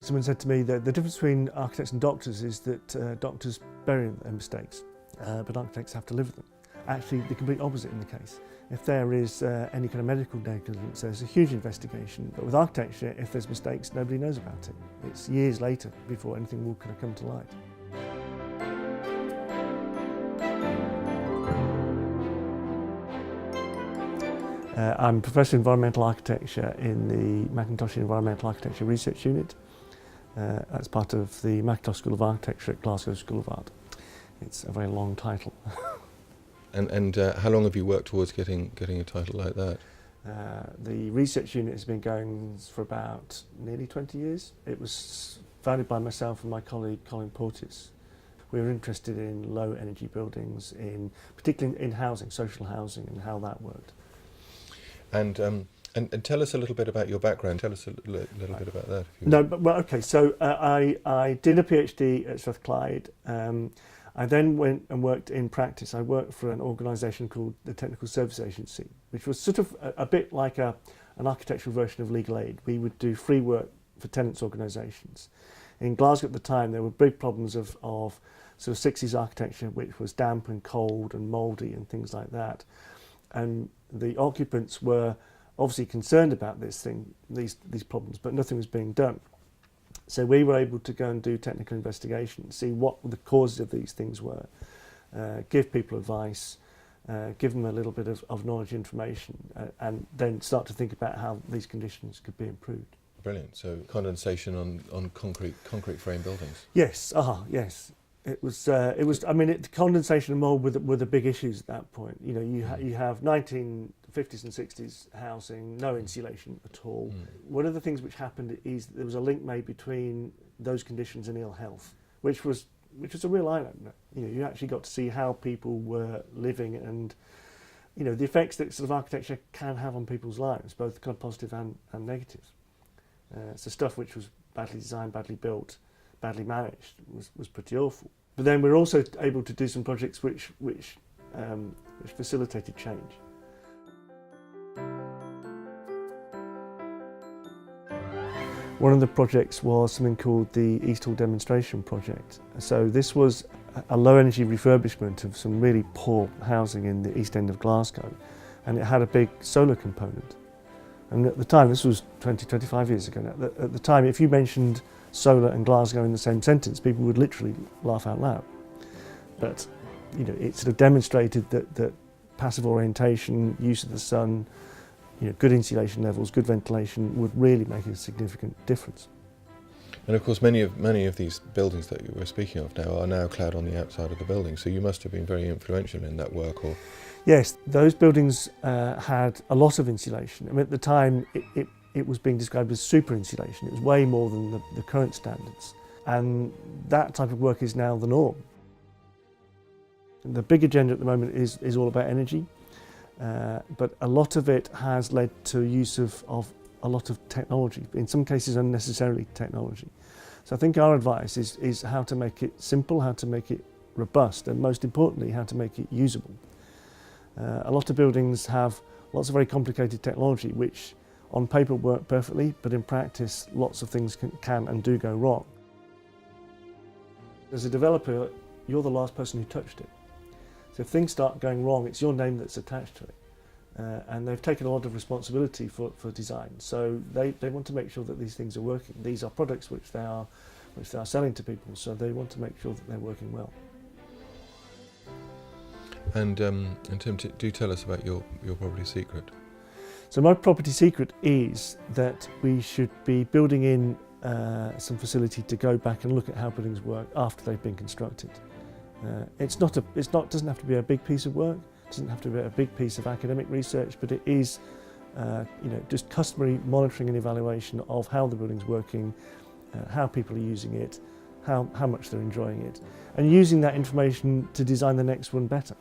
Someone said to me that the difference between architects and doctors is that doctors bury their mistakes, but architects have to live with them. Actually, the complete opposite in the case. If there is any kind of medical negligence, there's a huge investigation. But with architecture, if there's mistakes, nobody knows about it. It's years later before anything will kind of come to light. I'm a Professor of Environmental Architecture in the Mackintosh Environmental Architecture Research Unit. That's part of the Mackintosh School of Architecture at Glasgow School of Art. It's a very long title. And how long have you worked towards getting a title like that? The research unit has been going for about nearly 20 years. It was founded by myself and my colleague Colin Portis. We were interested in low energy buildings, particularly in housing, social housing, and how that worked. And tell us a little bit about your background. Tell us a little bit about that. If you no, but well, okay. So I did a PhD at Strathclyde. I then went and worked in practice. I worked for an organisation called the Technical Service Agency, which was sort of a bit like an architectural version of legal aid. We would do free work for tenants' organisations. In Glasgow at the time, there were big problems of sort of 60s architecture, which was damp and cold and mouldy and things like that. And the occupants were obviously concerned about these problems, but nothing was being done. So we were able to go and do technical investigation, see what the causes of these things were, give people advice, give them a little bit of knowledge information, and then start to think about how these conditions could be improved. Brilliant. So condensation on concrete frame buildings. Yes. Yes. It was. I mean, condensation and mould were the big issues at that point. You know, you have 1950s and 60s housing, no insulation at all. One of the things which happened is that there was a link made between those conditions and ill health, which was a real eye opener. You know, you actually got to see how people were living and, you know, the effects that sort of architecture can have on people's lives, both kind of positive and negative. So stuff which was badly designed, badly built, badly managed was pretty awful. But then we're also able to do some projects which facilitated change. One of the projects was something called the East Hall Demonstration Project. So this was a low energy refurbishment of some really poor housing in the East End of Glasgow, and it had a big solar component. And at the time, this was 25 years ago now, at the time if you mentioned solar and Glasgow in the same sentence, people would literally laugh out loud. But you know, it sort of demonstrated that passive orientation, use of the sun, you know, good insulation levels, good ventilation would really make a significant difference. And of course, many of these buildings that you were speaking of now are now clad on the outside of the building. So you must have been very influential in that work, or? Yes, those buildings had a lot of insulation. I mean, at the time, it was being described as super insulation. It was way more than the current standards. And that type of work is now the norm. The big agenda at the moment is all about energy, but a lot of it has led to use of a lot of technology, in some cases unnecessarily technology. So I think our advice is how to make it simple, how to make it robust, and most importantly, how to make it usable. A lot of buildings have lots of very complicated technology which on paper work perfectly, but in practice lots of things can and do go wrong. As a developer, you're the last person who touched it. So if things start going wrong, it's your name that's attached to it. And they've taken a lot of responsibility for design. So they want to make sure that these things are working. These are products which they are selling to people, so they want to make sure that they're working well. And Tim, do tell us about your property secret. So my property secret is that we should be building in some facility to go back and look at how buildings work after they've been constructed. It doesn't have to be a big piece of work. It doesn't have to be a big piece of academic research, but it is, you know, just customary monitoring and evaluation of how the building's working, how people are using it, how much they're enjoying it, and using that information to design the next one better.